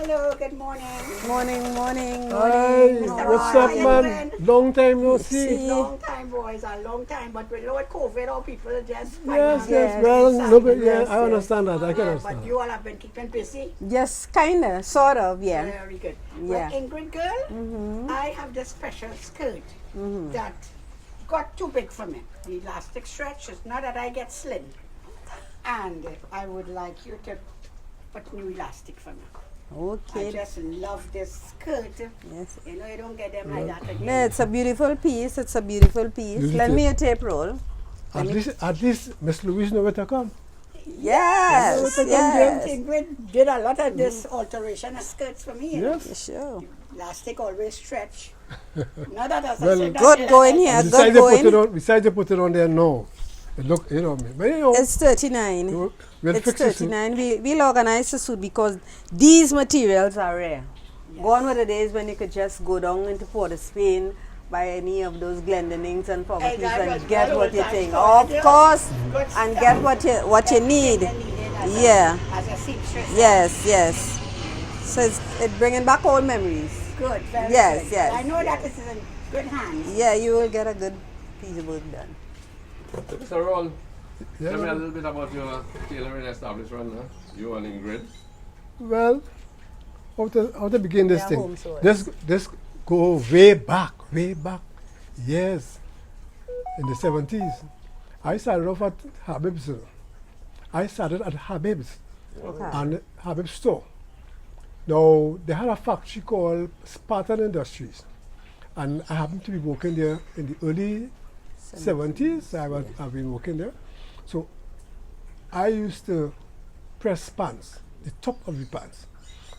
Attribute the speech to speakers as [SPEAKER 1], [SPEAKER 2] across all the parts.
[SPEAKER 1] Hello, good morning.
[SPEAKER 2] Morning.
[SPEAKER 3] Hi, what's up, man? Long time no see.
[SPEAKER 1] Long time, boys, a long time. But with COVID, all people are just
[SPEAKER 3] Yes. Well, no, but yeah, I understand that. I can
[SPEAKER 1] But
[SPEAKER 3] understand.
[SPEAKER 1] you all have been keeping busy.
[SPEAKER 2] Yes, kinda, sort of, yeah.
[SPEAKER 1] Very good.
[SPEAKER 2] Yeah.
[SPEAKER 1] Well, Ingrid girl, I have this special skirt that got too big for me. The elastic stretches. Now that I get slim, and I would like you to put new elastic for me. I
[SPEAKER 2] Okay.
[SPEAKER 1] just love this skirt.
[SPEAKER 2] Yes.
[SPEAKER 1] You know, you don't get them like that again.
[SPEAKER 2] No, it's a beautiful piece. It's a beautiful piece.
[SPEAKER 3] Beautiful.
[SPEAKER 2] Lend me a tape roll.
[SPEAKER 3] At least Miss Louise know where to come.
[SPEAKER 2] Yes. Yes.
[SPEAKER 1] Ingrid did a lot of this alteration of skirts for me. You know.
[SPEAKER 3] Yes.
[SPEAKER 2] Sure.
[SPEAKER 1] Elastic always stretch. Not that as
[SPEAKER 3] Well,
[SPEAKER 1] I said,
[SPEAKER 2] Good going here. Good going.
[SPEAKER 3] Besides they put it on there now. It look, you know, but you know,
[SPEAKER 2] It's 39.
[SPEAKER 3] we'll
[SPEAKER 2] It's
[SPEAKER 3] fix it soon.
[SPEAKER 2] 39. We'll organize the suit because these materials are rare.
[SPEAKER 1] Yes.
[SPEAKER 2] Gone were the days when you could just go down into Port of Spain, buy any of those Glendonings and properties
[SPEAKER 1] that was
[SPEAKER 2] and get
[SPEAKER 1] good
[SPEAKER 2] what you
[SPEAKER 1] old
[SPEAKER 2] think.
[SPEAKER 1] times.
[SPEAKER 2] Of course,
[SPEAKER 1] Good
[SPEAKER 2] and
[SPEAKER 1] stuff.
[SPEAKER 2] get what you need. Yeah.
[SPEAKER 1] As a seamstress.
[SPEAKER 2] Yes. So it's bringing back old memories.
[SPEAKER 1] Good. Very
[SPEAKER 2] Yes,
[SPEAKER 1] good.
[SPEAKER 2] yes,
[SPEAKER 1] I know that this is in good hands.
[SPEAKER 2] Yeah, you will get a good piece of work done.
[SPEAKER 4] Mr. Ron,
[SPEAKER 3] Yeah.
[SPEAKER 4] tell me a little bit about your tailoring establishment, huh? You and Ingrid.
[SPEAKER 3] Well, how to begin this
[SPEAKER 2] They are
[SPEAKER 3] thing?
[SPEAKER 2] home sewers.
[SPEAKER 3] This go way back. Yes, in the 70s. I started off at Habib's. I started at Habib's
[SPEAKER 2] Okay.
[SPEAKER 3] and Habib's store. Now they had a factory called Spartan Industries, and I happened to be working there in the early 70s. I've been working there. So I used to press pants, the top of the pants.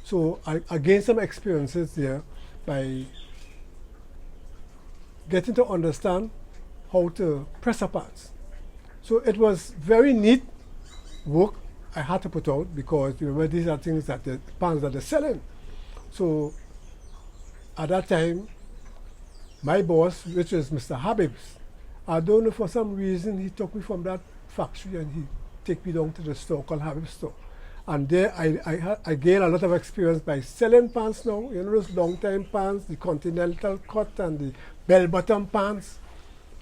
[SPEAKER 3] So I gained some experiences there by getting to understand how to press a pants. So it was very neat work I had to put out because remember these are things that the pants that they're selling. So at that time, my boss, which is Mr. Habib's, I don't know, for some reason he took me from that factory and he take me down to the store called Habib's store. And there I gained a lot of experience by selling pants now, you know, those long time pants, the continental cut and the bell bottom pants.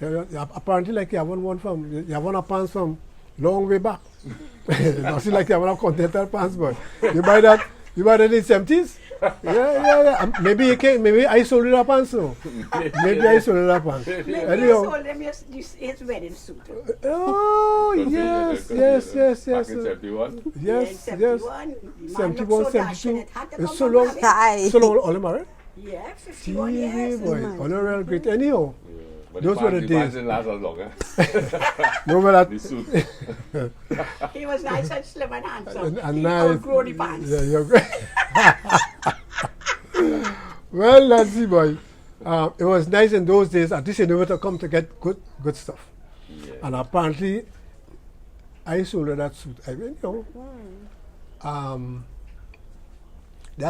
[SPEAKER 3] Apparently like you have one pants from long way back. Nothing like you have a continental pants, but you buy that in the 70s? Yeah. Maybe I sold you that pants now. Maybe I sold you that pants.
[SPEAKER 1] Maybe I
[SPEAKER 3] Anyhow.
[SPEAKER 1] sold them his wedding suit.
[SPEAKER 3] Oh, yes.
[SPEAKER 4] Back in 71.
[SPEAKER 3] Yes.
[SPEAKER 1] 71.
[SPEAKER 3] 71, 72. It's so long.
[SPEAKER 2] Hi.
[SPEAKER 3] So long, all married?
[SPEAKER 1] Yeah, 51 years.
[SPEAKER 3] Boy, honorable great. Anyhow,
[SPEAKER 4] But
[SPEAKER 3] those were the
[SPEAKER 4] the
[SPEAKER 3] days.
[SPEAKER 4] pants didn't last as long, huh?
[SPEAKER 3] no matter
[SPEAKER 4] The suit.
[SPEAKER 1] He was nice and slim and handsome.
[SPEAKER 3] and
[SPEAKER 1] He
[SPEAKER 3] nice.
[SPEAKER 1] outgrew the pants.
[SPEAKER 3] Yeah, you're great. Well, Nancy boy, it was nice in those days. At least you knew where to come to get good stuff.
[SPEAKER 4] Yeah.
[SPEAKER 3] And apparently, I sold her that suit. I mean, you know, they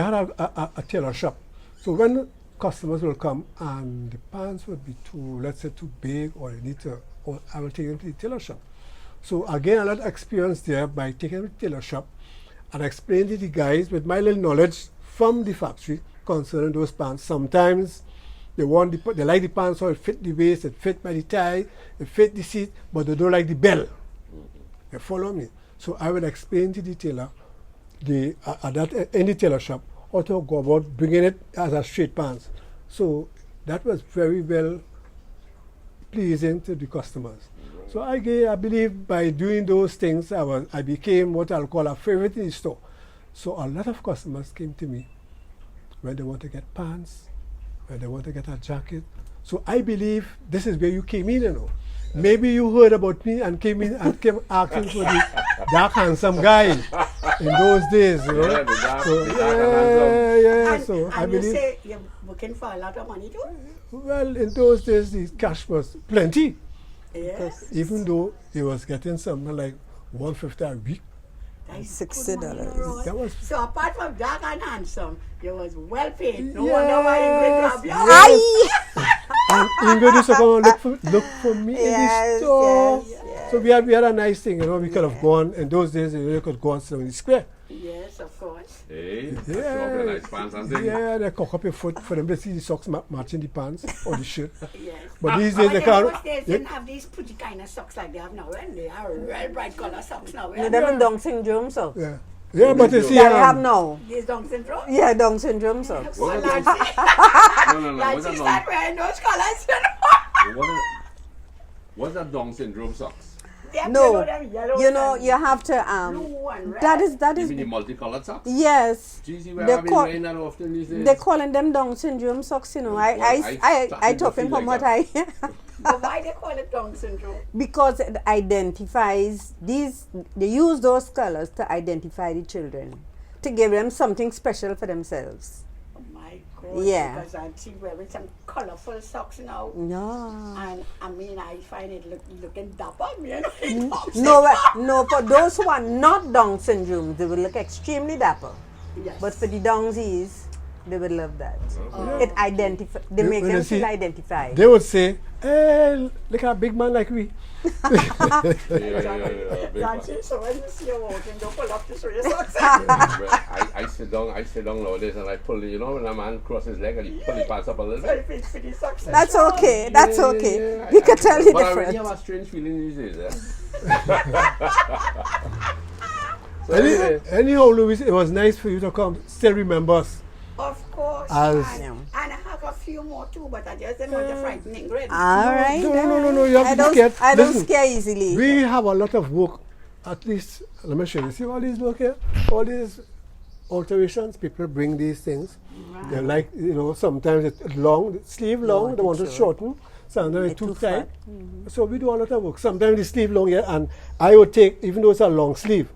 [SPEAKER 3] had a tailor shop. So when customers will come and the pants would be let's say too big, or you need to, or I will take them to the tailor shop. So again, a lot of experience there by taking them to the tailor shop and explain to the guys with my little knowledge from the factory concerning those pants. Sometimes they like the pants so it fit the waist, it fit by the tie, it fit the seat, but they don't like the bell. You follow me? So I would explain to the tailor, in the tailor shop, how to go about bringing it as a straight pants. So that was very well pleasing to the customers. So I believe by doing those things, I became what I'll call a favorite in the store. So a lot of customers came to me when they want to get pants, when they want to get a jacket. So I believe this is where you came in, you know. Maybe you heard about me and came asking for the dark handsome guy in those days, you know.
[SPEAKER 4] Yeah, the dark
[SPEAKER 3] Yeah.
[SPEAKER 1] And,
[SPEAKER 3] So
[SPEAKER 1] and
[SPEAKER 3] I
[SPEAKER 1] you
[SPEAKER 3] believe.
[SPEAKER 1] say you're looking for a lot of money too?
[SPEAKER 3] Well, in those days, the cash was plenty.
[SPEAKER 1] Yes.
[SPEAKER 3] Even though he was getting something like $150 a week.
[SPEAKER 1] That's
[SPEAKER 2] $60.
[SPEAKER 1] good money, Roy.
[SPEAKER 3] That was-
[SPEAKER 1] So apart from dark and handsome, you was well paid. No
[SPEAKER 3] Yes,
[SPEAKER 1] wonder why Ingrid grabbed you.
[SPEAKER 3] yes. And Ingrid used to come and look for me in the store.
[SPEAKER 2] yes.
[SPEAKER 3] So we had a nice thing, you know. We could have gone in those days. You could go on 70 Square.
[SPEAKER 1] Yes, of course.
[SPEAKER 4] Hey, that's
[SPEAKER 3] Yeah.
[SPEAKER 4] yeah. Nice pants and things.
[SPEAKER 3] Yeah, they cock up your foot for them to see the socks matching the pants or the shirt.
[SPEAKER 1] Yes.
[SPEAKER 3] But these days
[SPEAKER 1] But
[SPEAKER 3] they
[SPEAKER 1] in
[SPEAKER 3] can't.
[SPEAKER 1] those days, didn't have these pretty kind of socks like they have now. And they are real bright color socks now.
[SPEAKER 2] You them Down syndrome socks.
[SPEAKER 3] Yeah. Yeah, but you see,
[SPEAKER 2] Yeah, they have now.
[SPEAKER 1] These Down syndrome.
[SPEAKER 2] Yeah, Down syndrome socks.
[SPEAKER 1] Well,
[SPEAKER 4] What is
[SPEAKER 1] Nancy,
[SPEAKER 4] No.
[SPEAKER 1] Nancy
[SPEAKER 4] What's
[SPEAKER 1] start wearing those colors. You know?
[SPEAKER 4] What's that Down syndrome socks?
[SPEAKER 1] Them,
[SPEAKER 2] No,
[SPEAKER 1] them yellow
[SPEAKER 2] you know,
[SPEAKER 1] and
[SPEAKER 2] you have to
[SPEAKER 1] blue and red.
[SPEAKER 2] that
[SPEAKER 4] You
[SPEAKER 2] is
[SPEAKER 4] mean the multicolored socks?
[SPEAKER 2] yes.
[SPEAKER 4] Jeez, where
[SPEAKER 2] They
[SPEAKER 4] have been
[SPEAKER 2] call-
[SPEAKER 4] wearing that often these days?
[SPEAKER 2] They're calling them Down syndrome socks, you know. I
[SPEAKER 4] started to
[SPEAKER 2] talking
[SPEAKER 4] feel
[SPEAKER 2] from
[SPEAKER 4] like
[SPEAKER 2] what I
[SPEAKER 1] But why they call it Down syndrome?
[SPEAKER 2] because it identifies these. They use those colors to identify the children, to give them something special for themselves.
[SPEAKER 1] Oh my God.
[SPEAKER 2] Yeah.
[SPEAKER 1] Because I see wearing some colorful socks now.
[SPEAKER 2] No,
[SPEAKER 1] And I mean, I find it looking dapper. You know?
[SPEAKER 2] no. For those who are not Down syndrome, they will look extremely dapper.
[SPEAKER 1] Yes.
[SPEAKER 2] But for the Downsies, they would love that.
[SPEAKER 1] Oh.
[SPEAKER 2] It identify. They make
[SPEAKER 3] when
[SPEAKER 2] them
[SPEAKER 3] you see-
[SPEAKER 2] feel identified.
[SPEAKER 3] they would say, hey, look at a big man like we.
[SPEAKER 4] Yeah. Big
[SPEAKER 1] Nancy, so when you see a walking, don't pull up to show your socks.
[SPEAKER 4] I sit down nowadays and I pull the, you know, when a man crosses his leg and he pull his pants up a little
[SPEAKER 1] So
[SPEAKER 4] bit.
[SPEAKER 1] if it's for the socks.
[SPEAKER 2] That's okay. That's
[SPEAKER 4] Yeah,
[SPEAKER 2] okay.
[SPEAKER 4] yeah,
[SPEAKER 2] We can tell the
[SPEAKER 4] but I really
[SPEAKER 2] difference.
[SPEAKER 4] have a strange feeling these days. So anyway,
[SPEAKER 3] Anyhow, Louis, it was nice for you to come. Still remember us.
[SPEAKER 1] Of course.
[SPEAKER 3] As-
[SPEAKER 1] And I have a few more too, but I just didn't want to frighten Ingrid.
[SPEAKER 2] All right.
[SPEAKER 3] No, you have
[SPEAKER 2] I
[SPEAKER 3] to be
[SPEAKER 2] don't.
[SPEAKER 3] scared.
[SPEAKER 2] I don't
[SPEAKER 3] Listen,
[SPEAKER 2] scare easily.
[SPEAKER 3] we have a lot of work. At least, let me show you. See all these work here? All these alterations, people bring these things. They like, you know, sometimes it's long, sleeve long,
[SPEAKER 2] want
[SPEAKER 3] they
[SPEAKER 2] it
[SPEAKER 3] want it
[SPEAKER 2] short.
[SPEAKER 3] shorten. Sometimes it's
[SPEAKER 2] They're
[SPEAKER 3] too
[SPEAKER 2] too
[SPEAKER 3] tight.
[SPEAKER 2] fat.
[SPEAKER 3] So we do a lot of work. Sometimes the sleeve long here, and I would take, even though it's a long sleeve,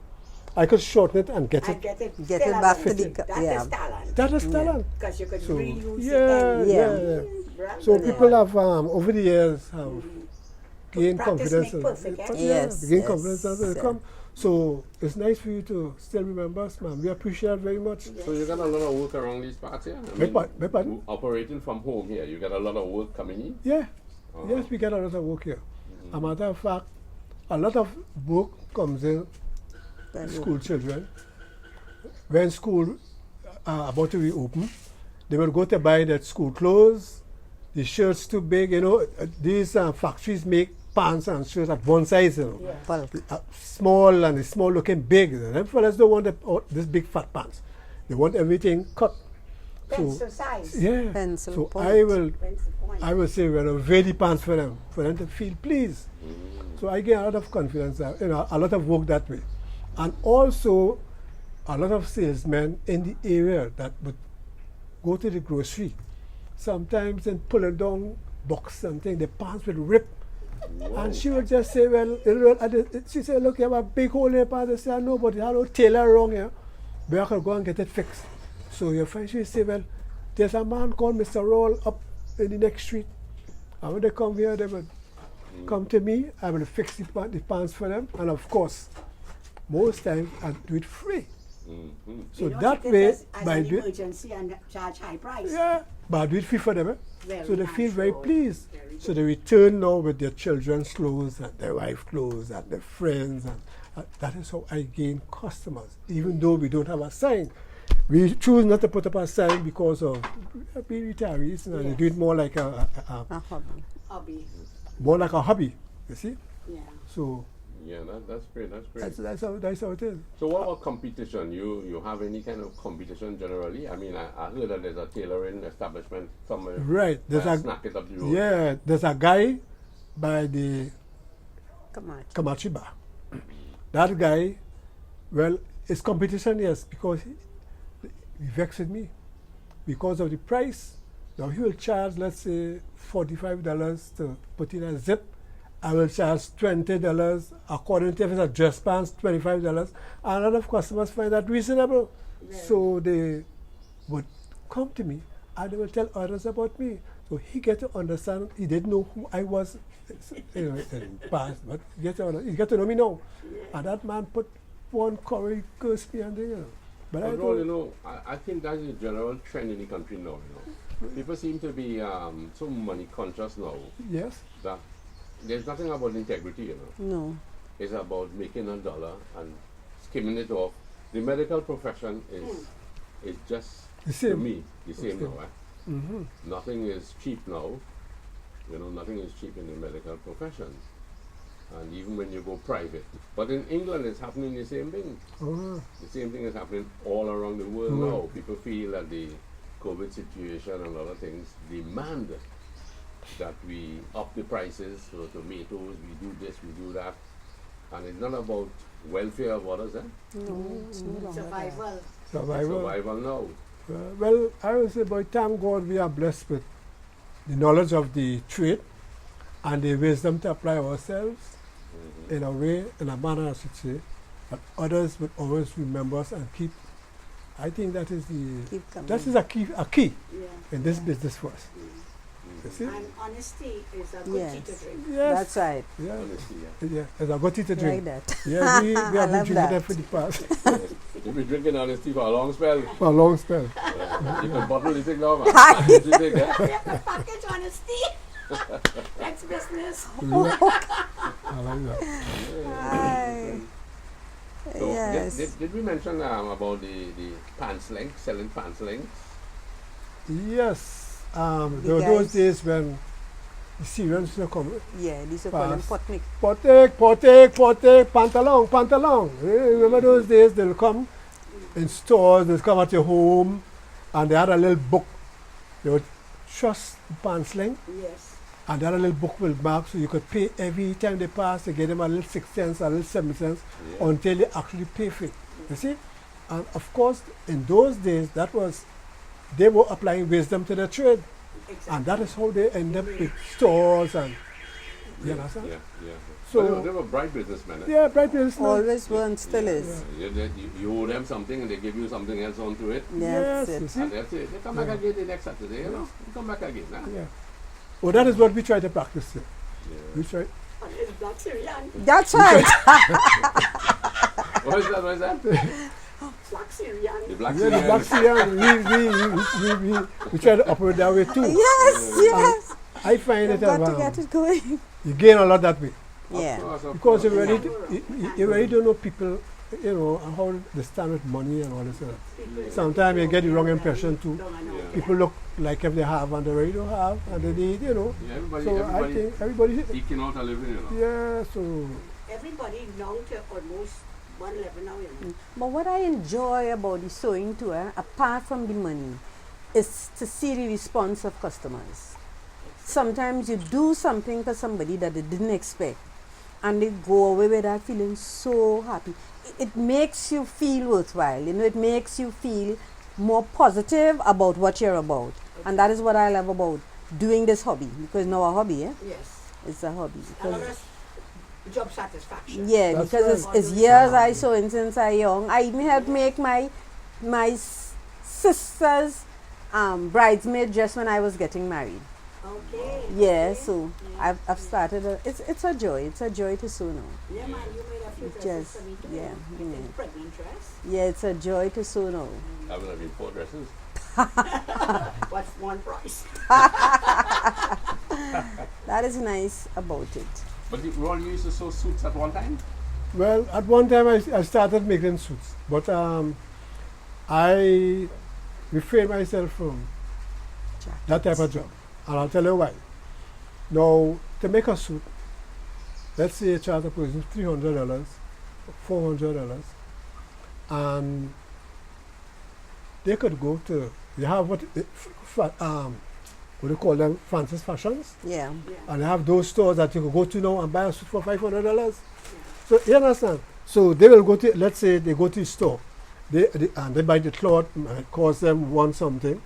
[SPEAKER 3] I could shorten it and get
[SPEAKER 1] I
[SPEAKER 3] it.
[SPEAKER 1] get it.
[SPEAKER 2] Get
[SPEAKER 1] still
[SPEAKER 2] it back
[SPEAKER 1] have
[SPEAKER 2] to
[SPEAKER 1] it.
[SPEAKER 2] the
[SPEAKER 1] That's
[SPEAKER 2] yeah.
[SPEAKER 1] the talent.
[SPEAKER 3] That is talent.
[SPEAKER 1] Because you could
[SPEAKER 3] So,
[SPEAKER 1] reuse
[SPEAKER 3] yeah,
[SPEAKER 1] it.
[SPEAKER 3] yeah. So people have, over the years, have gained
[SPEAKER 1] Practice
[SPEAKER 3] confidence.
[SPEAKER 1] make perfect, eh?
[SPEAKER 2] Yes,
[SPEAKER 3] Gain
[SPEAKER 2] yes,
[SPEAKER 3] confidence as they
[SPEAKER 2] sir.
[SPEAKER 3] come. So it's nice for you to still remember us, man. We appreciate it very much.
[SPEAKER 4] so you got a lot of work around these parts here? I
[SPEAKER 3] Beg pardon?
[SPEAKER 4] Operating from home here, you got a lot of work coming in?
[SPEAKER 3] Yeah. Yes, we get a lot of work here. A matter of fact, a lot of work comes in school children. When school about to reopen, they will go to buy their school clothes, the shirts too big, you know. These factories make pants and shirts at one size, you know.
[SPEAKER 2] Bulk.
[SPEAKER 3] Small and the small looking big. Them fellas don't want this big fat pants. They want everything cut.
[SPEAKER 1] Pencil size.
[SPEAKER 3] Yeah.
[SPEAKER 2] Pencil
[SPEAKER 3] so
[SPEAKER 2] point.
[SPEAKER 1] Pencil point.
[SPEAKER 3] I will say renovate the pants for them to feel pleased. So I get a lot of confidence, you know, a lot of work that way. And also a lot of salesmen in the area that would go to the grocery. Sometimes and pulling down box something, the pants will rip. And she would just say, well, she said, look, you have a big hole in your pants. I said, no, but you have no tailor wrong here. But I could go and get it fixed. So you find she say, well, there's a man called Mr. Roll up in the next street. And when they come here, they would come to me. I will fix the pants for them. And of course, most times I do it free. So
[SPEAKER 1] You don't
[SPEAKER 3] that
[SPEAKER 1] take it
[SPEAKER 3] way,
[SPEAKER 1] as
[SPEAKER 3] by
[SPEAKER 1] an
[SPEAKER 3] doing,
[SPEAKER 1] emergency and charge high price.
[SPEAKER 3] yeah, but I do it free for them.
[SPEAKER 1] Very
[SPEAKER 3] So they feel very
[SPEAKER 1] natural.
[SPEAKER 3] pleased.
[SPEAKER 1] Very
[SPEAKER 3] So they return now with their children's clothes and their wife's clothes and their friends. And that is how I gain customers, even though we don't have a sign. We choose not to put up a sign because of we retirees, and they do it more like
[SPEAKER 2] A hobby.
[SPEAKER 1] Hobby.
[SPEAKER 3] more like a hobby. You see,
[SPEAKER 1] Yeah.
[SPEAKER 3] so
[SPEAKER 4] Yeah, that's great. That's great.
[SPEAKER 3] that's how it is.
[SPEAKER 4] So what about competition? You have any kind of competition generally? I mean, I heard that there's a tailoring establishment somewhere.
[SPEAKER 3] Right, there's a
[SPEAKER 4] snack it up the road.
[SPEAKER 3] yeah, there's a guy by the
[SPEAKER 2] Come on.
[SPEAKER 3] Kamachi bar. That guy, well, it's competition, yes, because he vexed me because of the price. Now he will charge, let's say, $45 to put in a zip. I will charge $20 according to if it's a dress pants, $25. And a lot of customers find that reasonable. So they would come to me and they will tell others about me. So he get to understand, he didn't know who I was, you know, in past, but he get to know me now. And that man put one curry curse me and you know. But I
[SPEAKER 4] Overall,
[SPEAKER 3] don't,
[SPEAKER 4] you know, I think that's a general trend in the country now, you know. People seem to be so money conscious now
[SPEAKER 3] yes,
[SPEAKER 4] that there's nothing about integrity, you know.
[SPEAKER 2] No.
[SPEAKER 4] It's about making a dollar and skimming it off. The medical profession is it's just,
[SPEAKER 3] The same.
[SPEAKER 4] to me, the same now.
[SPEAKER 3] Mm-hmm.
[SPEAKER 4] Nothing is cheap now. Nothing is cheap in the medical profession. And even when you go private. But in England, it's happening the same thing.
[SPEAKER 3] Oh,
[SPEAKER 4] The same thing is happening all around the world
[SPEAKER 3] Mm.
[SPEAKER 4] now. People feel that the COVID situation and other things demand that we up the prices for tomatoes, we do this, we do that. And it's not about welfare of others,
[SPEAKER 2] No, it's no longer
[SPEAKER 1] Survival.
[SPEAKER 4] It's
[SPEAKER 3] survival.
[SPEAKER 4] survival now.
[SPEAKER 3] Well, I would say, by thank God we are blessed with the knowledge of the trade and the wisdom to apply ourselves in a way, in a manner, I should say, that others will always remember us and keep. I think that is
[SPEAKER 2] Keep coming.
[SPEAKER 3] that is a key
[SPEAKER 1] Yeah.
[SPEAKER 3] in this business for us. You see?
[SPEAKER 1] And honesty is a good
[SPEAKER 2] Yes.
[SPEAKER 1] tea to drink.
[SPEAKER 3] Yes.
[SPEAKER 2] That's right.
[SPEAKER 3] Yeah.
[SPEAKER 4] Honestly, yeah.
[SPEAKER 3] Yeah. It's a good tea to
[SPEAKER 2] Like
[SPEAKER 3] drink.
[SPEAKER 2] that.
[SPEAKER 3] Yeah, we
[SPEAKER 2] I
[SPEAKER 3] have been
[SPEAKER 2] love
[SPEAKER 3] drinking
[SPEAKER 2] that.
[SPEAKER 3] that for the past
[SPEAKER 4] You've been drinking honesty for a long spell.
[SPEAKER 3] for a long spell.
[SPEAKER 4] You can bottle the thing now, man. What you think, eh?
[SPEAKER 1] We have to package honesty. Next business.
[SPEAKER 3] I like that.
[SPEAKER 2] Aye.
[SPEAKER 4] So,
[SPEAKER 2] Yes.
[SPEAKER 4] did we mention about the pants length, selling pants lengths?
[SPEAKER 3] Yes. There
[SPEAKER 2] The
[SPEAKER 3] were those
[SPEAKER 2] guys-
[SPEAKER 3] days when the Syrians used to come.
[SPEAKER 2] Yeah, these are called them
[SPEAKER 3] Pass.
[SPEAKER 2] potnik.
[SPEAKER 3] Potek, pantalon. Remember those days? They'll come in stores, they'll come at your home, and they had a little book. They would trust the pants length,
[SPEAKER 1] Yes.
[SPEAKER 3] and they had a little book with marks, so you could pay every time they pass. They get them a little 6 cents, a little 7 cents,
[SPEAKER 4] Yeah.
[SPEAKER 3] until they actually pay for it. You see? And of course, in those days, they were applying wisdom to the trade.
[SPEAKER 1] Exactly.
[SPEAKER 3] And that is how they end up with stores and, you understand?
[SPEAKER 4] Yeah.
[SPEAKER 3] So-
[SPEAKER 4] they were bright businessmen. Eh?
[SPEAKER 3] Yeah, bright business.
[SPEAKER 2] Always were and still
[SPEAKER 4] Yeah,
[SPEAKER 2] is.
[SPEAKER 4] yeah. You owe them something and they give you something else onto it.
[SPEAKER 2] That's
[SPEAKER 3] Yes, you
[SPEAKER 2] it.
[SPEAKER 3] see?
[SPEAKER 4] And that's it. They come back
[SPEAKER 3] Yeah.
[SPEAKER 4] again the next Saturday, They come back again. Huh?
[SPEAKER 3] Yeah. Well, that is what we try to practice here.
[SPEAKER 4] Yeah.
[SPEAKER 3] We try.
[SPEAKER 1] And it's Black Syrian.
[SPEAKER 2] That's right.
[SPEAKER 4] What is that?
[SPEAKER 1] Black Syrian.
[SPEAKER 4] The black
[SPEAKER 3] Yeah, the black Syrian, we try to operate that way too.
[SPEAKER 2] Yes.
[SPEAKER 3] I find
[SPEAKER 2] You've
[SPEAKER 3] it
[SPEAKER 2] got to get it going.
[SPEAKER 3] you gain a lot that way
[SPEAKER 2] Yeah.
[SPEAKER 3] because you
[SPEAKER 1] course.
[SPEAKER 3] really,
[SPEAKER 1] Yeah.
[SPEAKER 3] you really don't know people, how they stand with money and all this. Sometimes you get the wrong impression too.
[SPEAKER 1] No, I know.
[SPEAKER 4] Yeah.
[SPEAKER 3] People look like if they have and they really don't have, and they need,
[SPEAKER 4] Yeah, everybody,
[SPEAKER 3] So I
[SPEAKER 4] everybody
[SPEAKER 3] think everybody,
[SPEAKER 4] eking out a living,
[SPEAKER 3] yeah. So
[SPEAKER 1] Everybody now to almost one level now,
[SPEAKER 2] But what I enjoy about the sewing too, apart from the money, is to see the response of customers. Sometimes you do something for somebody that they didn't expect, and they go away with that feeling so happy. It makes you feel worthwhile. It makes you feel more positive about what you're about, and that is what I love about doing this hobby, because now a hobby,
[SPEAKER 1] Yes.
[SPEAKER 2] it's a hobby.
[SPEAKER 1] Another
[SPEAKER 2] Because
[SPEAKER 1] job satisfaction.
[SPEAKER 2] yeah,
[SPEAKER 3] That's
[SPEAKER 2] because
[SPEAKER 3] right.
[SPEAKER 2] it's years I sewing since I young. I even helped make my sister's bridesmaid dress when I was getting married.
[SPEAKER 1] Okay.
[SPEAKER 2] Yeah,
[SPEAKER 1] okay.
[SPEAKER 2] so I've started. It's a joy. It's a joy to sew now.
[SPEAKER 1] Yeah, man, you made a few
[SPEAKER 2] It
[SPEAKER 1] dresses
[SPEAKER 2] just-
[SPEAKER 1] for me too.
[SPEAKER 2] yeah,
[SPEAKER 1] I
[SPEAKER 2] yeah.
[SPEAKER 1] think pregnant dress.
[SPEAKER 2] Yeah, it's a joy to sew now.
[SPEAKER 4] I would have been 4 dresses.
[SPEAKER 1] What's one price?
[SPEAKER 2] That is nice about it.
[SPEAKER 4] But Ron, you used to sew suits at one time?
[SPEAKER 3] well, at one time I started making suits, but I refrained myself from that type of job, and I'll tell you why. Now, to make a suit, let's say a charter person $300, $400, and they could go to, you have what do you call them, Francis Fashions,
[SPEAKER 2] Yeah.
[SPEAKER 1] Yeah.
[SPEAKER 3] and they have those stores that you could go to now and buy a suit for $500. So you understand? So they will go to, let's say they go to the store, and they buy the cloth, it costs them one something,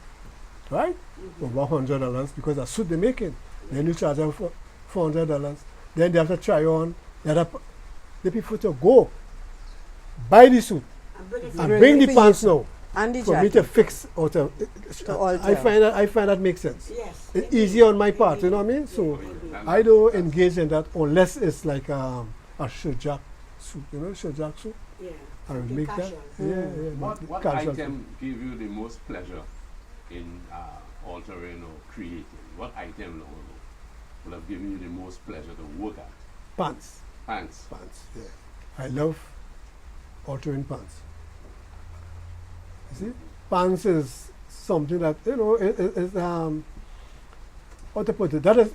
[SPEAKER 3] right? For $100 because a suit they're making. Then you charge them for $400. Then they have to try on. The people to go buy the suit
[SPEAKER 1] And bring it
[SPEAKER 3] and
[SPEAKER 2] Bring
[SPEAKER 3] bring
[SPEAKER 2] it
[SPEAKER 3] the
[SPEAKER 2] for
[SPEAKER 3] pants now
[SPEAKER 2] And the
[SPEAKER 3] for me to
[SPEAKER 2] jacket.
[SPEAKER 3] fix or to
[SPEAKER 2] alter.
[SPEAKER 3] I find that makes sense.
[SPEAKER 1] Yes.
[SPEAKER 3] It's easier on my part, you know what I mean? So I don't engage in that unless it's like a shirt jack suit, shirt jack suit.
[SPEAKER 1] Yeah.
[SPEAKER 3] I will
[SPEAKER 1] Something
[SPEAKER 3] make that.
[SPEAKER 1] casual.
[SPEAKER 3] Yeah.
[SPEAKER 4] What
[SPEAKER 3] casual
[SPEAKER 4] item give you the most pleasure in altering or creating? What item would have given you the most pleasure to work at?
[SPEAKER 3] Pants.
[SPEAKER 4] Pants.
[SPEAKER 3] Pants, yeah. I love altering pants. You see? pants is something that, you know, how to put it, that is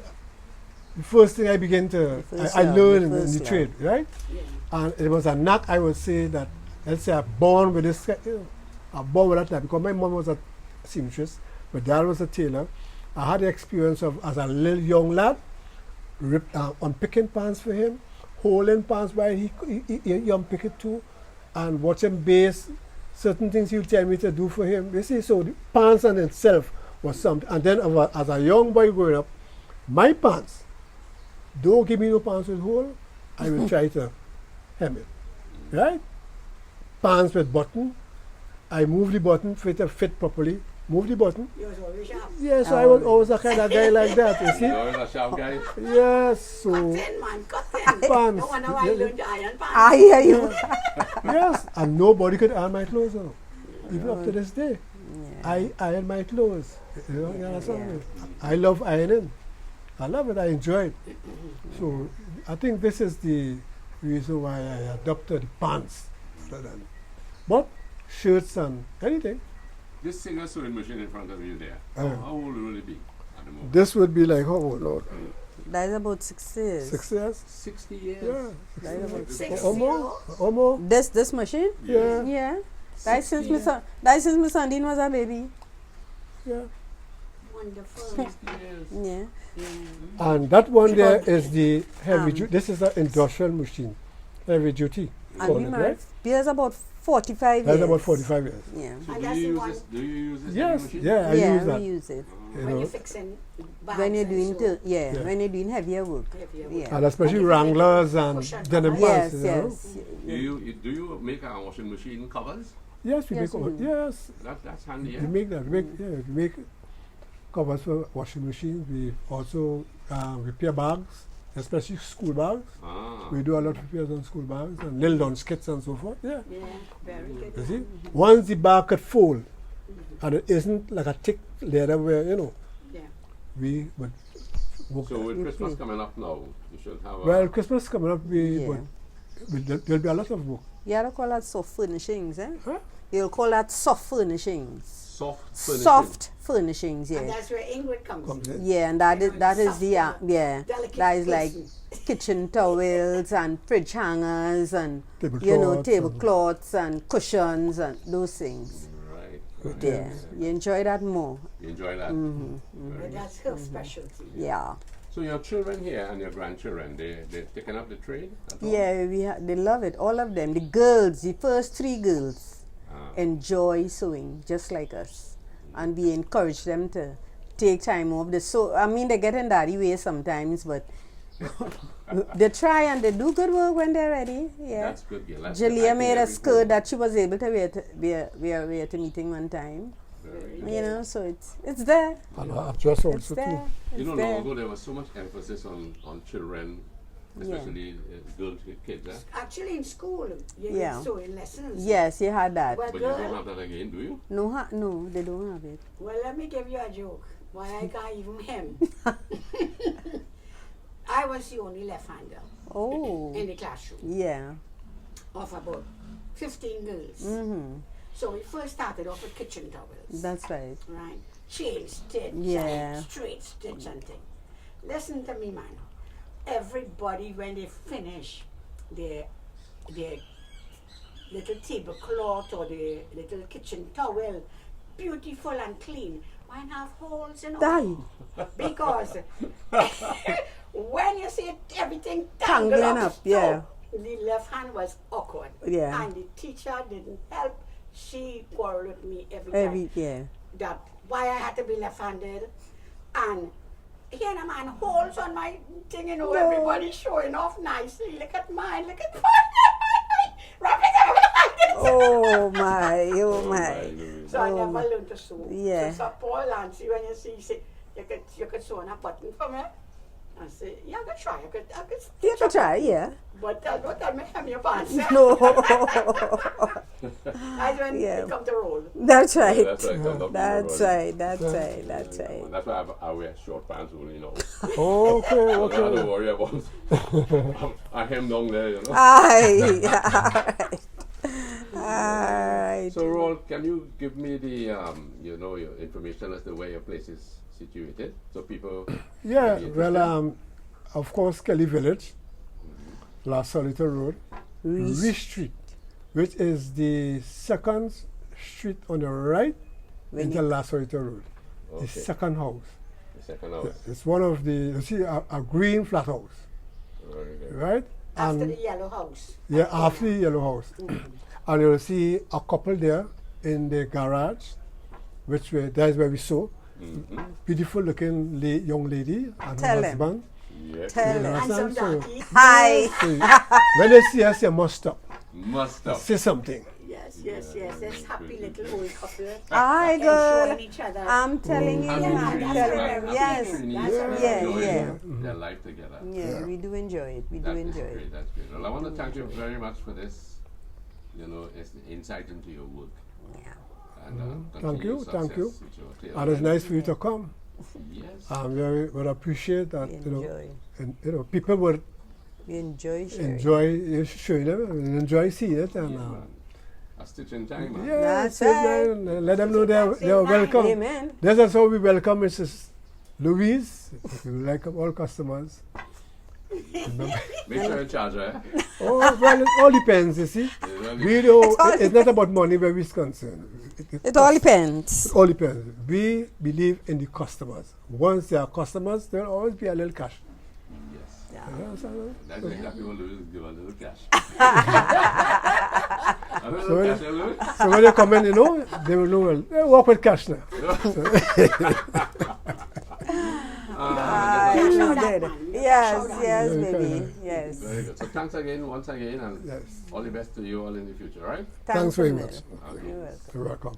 [SPEAKER 3] the first thing I began to, I learned in the trade, right?
[SPEAKER 1] Yeah.
[SPEAKER 3] And it was a knack, I would say, that, let's say, I'm born with this, you know, I'm born with that knack, because my mom was a seamstress, my dad was a tailor. I had the experience of, as a little young lad, unpicking pants for him, holding pants while he unpick it too, and watch him base certain things he would tell me to do for him. You see, so the pants in itself was something. And then as a young boy growing up, my pants, don't give me no pants with hole, I will try to hem it, right? Pants with button, I move the button for it to fit properly, move the button.
[SPEAKER 1] You was always sharp.
[SPEAKER 3] Yeah, so I was always a kind of guy like that, you see?
[SPEAKER 4] You're a sharp guy.
[SPEAKER 3] Yes, so
[SPEAKER 1] Cut in, man, cut in.
[SPEAKER 3] pants.
[SPEAKER 1] No wonder why I learned to iron pants.
[SPEAKER 2] I hear you.
[SPEAKER 3] Yes, and nobody could iron my clothes now. Even up to this day. I iron my clothes. You know, you understand me? I love ironing. I love it, I enjoy it. So I think this is the reason why I adopted pants rather than, but shirts and anything.
[SPEAKER 4] This single sewing machine in front of you there, how old will it be at the moment?
[SPEAKER 3] This would be like, how old, Lord?
[SPEAKER 2] That is about 6 years.
[SPEAKER 3] 6 years?
[SPEAKER 4] 60 years.
[SPEAKER 3] Yeah.
[SPEAKER 2] That is about
[SPEAKER 1] 6
[SPEAKER 3] Almost.
[SPEAKER 2] This machine?
[SPEAKER 3] Yeah.
[SPEAKER 2] Yeah. That since my son Dean was a baby.
[SPEAKER 3] Yeah.
[SPEAKER 1] Wonderful.
[SPEAKER 2] Yeah.
[SPEAKER 3] And that one there is the heavy duty. This is an industrial machine, heavy duty.
[SPEAKER 2] And
[SPEAKER 3] call
[SPEAKER 2] we
[SPEAKER 3] it,
[SPEAKER 2] married.
[SPEAKER 3] right?
[SPEAKER 2] There's about 45 years.
[SPEAKER 3] That's about 45 years.
[SPEAKER 2] Yeah.
[SPEAKER 4] So
[SPEAKER 1] And
[SPEAKER 4] do
[SPEAKER 1] that's
[SPEAKER 4] you
[SPEAKER 1] the
[SPEAKER 4] use
[SPEAKER 1] one-
[SPEAKER 4] this? Do you use this
[SPEAKER 3] Yes,
[SPEAKER 4] machine?
[SPEAKER 3] yeah, I
[SPEAKER 2] yeah,
[SPEAKER 3] use that.
[SPEAKER 2] we use it.
[SPEAKER 3] You
[SPEAKER 1] When
[SPEAKER 3] know.
[SPEAKER 1] you're fixing bags
[SPEAKER 2] When you're
[SPEAKER 1] and
[SPEAKER 2] doing,
[SPEAKER 1] so.
[SPEAKER 3] Yeah.
[SPEAKER 2] when you're doing heavier work.
[SPEAKER 1] Heavier
[SPEAKER 2] Yeah.
[SPEAKER 3] And especially
[SPEAKER 1] And if you make
[SPEAKER 3] Wranglers
[SPEAKER 1] it
[SPEAKER 3] and
[SPEAKER 1] push and
[SPEAKER 3] denim
[SPEAKER 1] cover.
[SPEAKER 3] pants.
[SPEAKER 2] Yes,
[SPEAKER 3] You know?
[SPEAKER 2] yes.
[SPEAKER 4] Do you make a washing machine covers?
[SPEAKER 3] Yes, we
[SPEAKER 2] Yes,
[SPEAKER 3] make.
[SPEAKER 2] we do.
[SPEAKER 3] Yes,
[SPEAKER 4] That's handy. Yeah?
[SPEAKER 3] we make that. We make covers for washing machines. We also repair bags, especially school bags.
[SPEAKER 4] Ah.
[SPEAKER 3] We do a lot of repairs on school bags and nail down skits and so forth. Yeah.
[SPEAKER 1] Yeah, very good.
[SPEAKER 3] You see, once the bag could fold, and it isn't like a thick leather where, you know,
[SPEAKER 1] Yeah.
[SPEAKER 3] we would work
[SPEAKER 4] So
[SPEAKER 3] that.
[SPEAKER 4] with Christmas coming up now, you should have a...
[SPEAKER 3] Well, Christmas coming up,
[SPEAKER 2] Yeah.
[SPEAKER 3] there'll be a lot of work.
[SPEAKER 2] Yeah, they call that soft furnishings, eh?
[SPEAKER 3] Huh?
[SPEAKER 2] You'll call that soft furnishings.
[SPEAKER 4] soft furnishing.
[SPEAKER 2] Soft furnishings,
[SPEAKER 1] And
[SPEAKER 2] yeah.
[SPEAKER 1] that's where Ingrid comes in.
[SPEAKER 2] Yeah, and that is
[SPEAKER 1] Soft,
[SPEAKER 2] the yeah.
[SPEAKER 1] delicate
[SPEAKER 2] That is like
[SPEAKER 1] person.
[SPEAKER 2] kitchen towels and fridge hangers and
[SPEAKER 3] Tablecloths
[SPEAKER 2] tablecloths and cushions and those things.
[SPEAKER 4] Right.
[SPEAKER 2] Yeah, you enjoy that more.
[SPEAKER 4] You enjoy that?
[SPEAKER 1] But that's her specialty.
[SPEAKER 2] Yeah.
[SPEAKER 4] So your children here and your grandchildren, they're taking up the trade? At all?
[SPEAKER 2] Yeah, they love it. All of them. The girls, the first 3 girls,
[SPEAKER 4] Ah.
[SPEAKER 2] enjoy sewing just like us, and we encourage them to take time off. I mean, they get in daddy way sometimes, but they try and they do good work when they're ready. Yeah.
[SPEAKER 4] That's good. Yeah, that's good. I
[SPEAKER 2] Julia
[SPEAKER 4] think
[SPEAKER 2] made a
[SPEAKER 4] every
[SPEAKER 2] skirt
[SPEAKER 4] girl-
[SPEAKER 2] that she was able to wear to meeting one time.
[SPEAKER 4] Very
[SPEAKER 2] You know, so it's there.
[SPEAKER 3] And I've just
[SPEAKER 2] It's
[SPEAKER 3] also too.
[SPEAKER 2] there.
[SPEAKER 4] You
[SPEAKER 2] It's
[SPEAKER 4] know, long
[SPEAKER 2] there.
[SPEAKER 4] ago there was so much emphasis on children, especially girls, kids.
[SPEAKER 1] Actually, in school, you
[SPEAKER 2] Yeah.
[SPEAKER 1] get sewing lessons.
[SPEAKER 2] Yes, you had that.
[SPEAKER 1] Well,
[SPEAKER 4] But you don't
[SPEAKER 1] girl,
[SPEAKER 4] have that again, do you?
[SPEAKER 2] No, they don't have it.
[SPEAKER 1] well, let me give you a joke. Why I can't even hem. I was the only left-hander
[SPEAKER 2] Oh,
[SPEAKER 1] in the classroom
[SPEAKER 2] yeah.
[SPEAKER 1] of about 15 girls.
[SPEAKER 2] Mhm.
[SPEAKER 1] So we first started off with kitchen towels.
[SPEAKER 2] That's right.
[SPEAKER 1] Right? Chain stitch,
[SPEAKER 2] Yeah.
[SPEAKER 1] and straight stitch and thing. Listen to me, man. Everybody, when they finish their little tablecloth or the little kitchen towel, beautiful and clean, mine have holes in all. Because when you see everything tangled
[SPEAKER 2] Tangling up, yeah.
[SPEAKER 1] so the left hand was awkward.
[SPEAKER 2] Yeah.
[SPEAKER 1] And the teacher didn't help. She quarreled with me every time
[SPEAKER 2] Yeah.
[SPEAKER 1] that why I had to be left-handed, and here a man holes on my thing, you know, everybody showing off nicely. Look at mine, look at mine. Wrap it up.
[SPEAKER 2] Oh my, oh my.
[SPEAKER 1] So I
[SPEAKER 2] Oh,
[SPEAKER 1] never
[SPEAKER 2] my.
[SPEAKER 1] learned to sew.
[SPEAKER 2] Yeah.
[SPEAKER 1] So Paul Lancy, when you see, say, you could sew on a button for me. I say, yeah, I could try. I could
[SPEAKER 2] You can try, yeah.
[SPEAKER 1] But don't tell me hem your pants.
[SPEAKER 2] No.
[SPEAKER 1] That's when
[SPEAKER 2] Yeah.
[SPEAKER 1] it come to roll.
[SPEAKER 2] That's right.
[SPEAKER 4] Yeah, that's right. Come up
[SPEAKER 2] That's
[SPEAKER 4] with the
[SPEAKER 2] right. That's right. That's
[SPEAKER 4] road.
[SPEAKER 2] right.
[SPEAKER 4] That's why I wear short pants only now.
[SPEAKER 3] Okay,
[SPEAKER 4] So I don't have to
[SPEAKER 3] okay.
[SPEAKER 4] worry about I hem down there, you know.
[SPEAKER 2] Aye. All right. right.
[SPEAKER 4] So, Roll, can you give me the, your information as to where your place is situated, so people?
[SPEAKER 3] Yeah,
[SPEAKER 4] may be
[SPEAKER 3] well,
[SPEAKER 4] interested?
[SPEAKER 3] of course, Kelly Village, La Solita Road,
[SPEAKER 2] Reese.
[SPEAKER 3] Reese Street, which is the second street on the right
[SPEAKER 2] When
[SPEAKER 3] into
[SPEAKER 2] you-
[SPEAKER 3] La Solita Road.
[SPEAKER 4] Okay.
[SPEAKER 3] The second house.
[SPEAKER 4] The second house.
[SPEAKER 3] Yeah, it's one of the, you see, a green flat house,
[SPEAKER 4] Very good.
[SPEAKER 3] right?
[SPEAKER 1] After
[SPEAKER 3] And
[SPEAKER 1] the yellow house.
[SPEAKER 3] yeah, after the yellow house. And you'll see a couple there in the garage, that is where we saw.
[SPEAKER 4] Mm-hmm.
[SPEAKER 3] Beautiful looking young lady and
[SPEAKER 2] Tell
[SPEAKER 3] her
[SPEAKER 2] them.
[SPEAKER 3] husband.
[SPEAKER 4] Yes.
[SPEAKER 2] Tell
[SPEAKER 3] Yeah.
[SPEAKER 2] us.
[SPEAKER 1] Handsome
[SPEAKER 3] So-
[SPEAKER 1] darky.
[SPEAKER 2] Hi.
[SPEAKER 3] So when they see us, they must stop.
[SPEAKER 4] Must have.
[SPEAKER 3] Say something.
[SPEAKER 1] Yes. This happy little old couple.
[SPEAKER 2] Hi, girl.
[SPEAKER 1] Enjoying each other.
[SPEAKER 2] I'm telling you,
[SPEAKER 4] Happy
[SPEAKER 2] I'm
[SPEAKER 4] Trinis,
[SPEAKER 2] telling
[SPEAKER 4] right?
[SPEAKER 2] you.
[SPEAKER 4] Happy
[SPEAKER 2] Yes.
[SPEAKER 4] Trinis,
[SPEAKER 2] Yeah,
[SPEAKER 4] enjoying
[SPEAKER 2] yeah.
[SPEAKER 4] their life together.
[SPEAKER 2] Yeah, we do enjoy it. We do
[SPEAKER 4] That is
[SPEAKER 2] enjoy
[SPEAKER 4] great.
[SPEAKER 2] it.
[SPEAKER 4] That's great. Well, I want to thank you very much for this. It's the insight into your work.
[SPEAKER 2] Yeah.
[SPEAKER 4] And
[SPEAKER 3] Thank
[SPEAKER 4] continued
[SPEAKER 3] you, thank you.
[SPEAKER 4] success with your
[SPEAKER 3] And it's
[SPEAKER 4] tailoring.
[SPEAKER 3] nice for you to come.
[SPEAKER 4] Yes.
[SPEAKER 3] I would appreciate that,
[SPEAKER 2] We
[SPEAKER 3] you know,
[SPEAKER 2] enjoy.
[SPEAKER 3] and people would
[SPEAKER 2] We enjoy sharing.
[SPEAKER 3] enjoy you showing them and enjoy seeing it. And
[SPEAKER 4] Yeah, man. A stitch in time, man.
[SPEAKER 3] yeah,
[SPEAKER 2] That's
[SPEAKER 3] sit there and let them know they're
[SPEAKER 1] Same time.
[SPEAKER 3] welcome.
[SPEAKER 2] Amen.
[SPEAKER 3] This is how we welcome Mrs. Louise. We welcome all customers.
[SPEAKER 4] Make sure you charge her.
[SPEAKER 3] Oh, well, it all depends, you see.
[SPEAKER 4] It really-
[SPEAKER 3] We don't,
[SPEAKER 2] It's all
[SPEAKER 3] it's not about money where we're concerned.
[SPEAKER 2] It all depends.
[SPEAKER 3] It all depends. We believe in the customers. Once they are customers, there'll always be a little cash.
[SPEAKER 4] Yes.
[SPEAKER 3] Yeah, so-
[SPEAKER 4] That's exactly what Louis give a little cash. A
[SPEAKER 3] So
[SPEAKER 4] little
[SPEAKER 3] when-
[SPEAKER 4] cash, Louis?
[SPEAKER 3] So when they come in, you know, they will know, well, they work with cash now.
[SPEAKER 2] Ah,
[SPEAKER 1] Show
[SPEAKER 2] it's
[SPEAKER 1] that
[SPEAKER 2] good.
[SPEAKER 1] man.
[SPEAKER 2] Yes,
[SPEAKER 1] Show that.
[SPEAKER 2] yes,
[SPEAKER 3] Yeah,
[SPEAKER 2] baby.
[SPEAKER 3] kinda.
[SPEAKER 2] Yes.
[SPEAKER 4] Very good. So thanks again, once again, and
[SPEAKER 3] Yes.
[SPEAKER 4] all the best to you all in the future, all right?
[SPEAKER 3] Thanks very
[SPEAKER 2] a
[SPEAKER 3] much.
[SPEAKER 2] million. You're welcome.
[SPEAKER 3] You're welcome.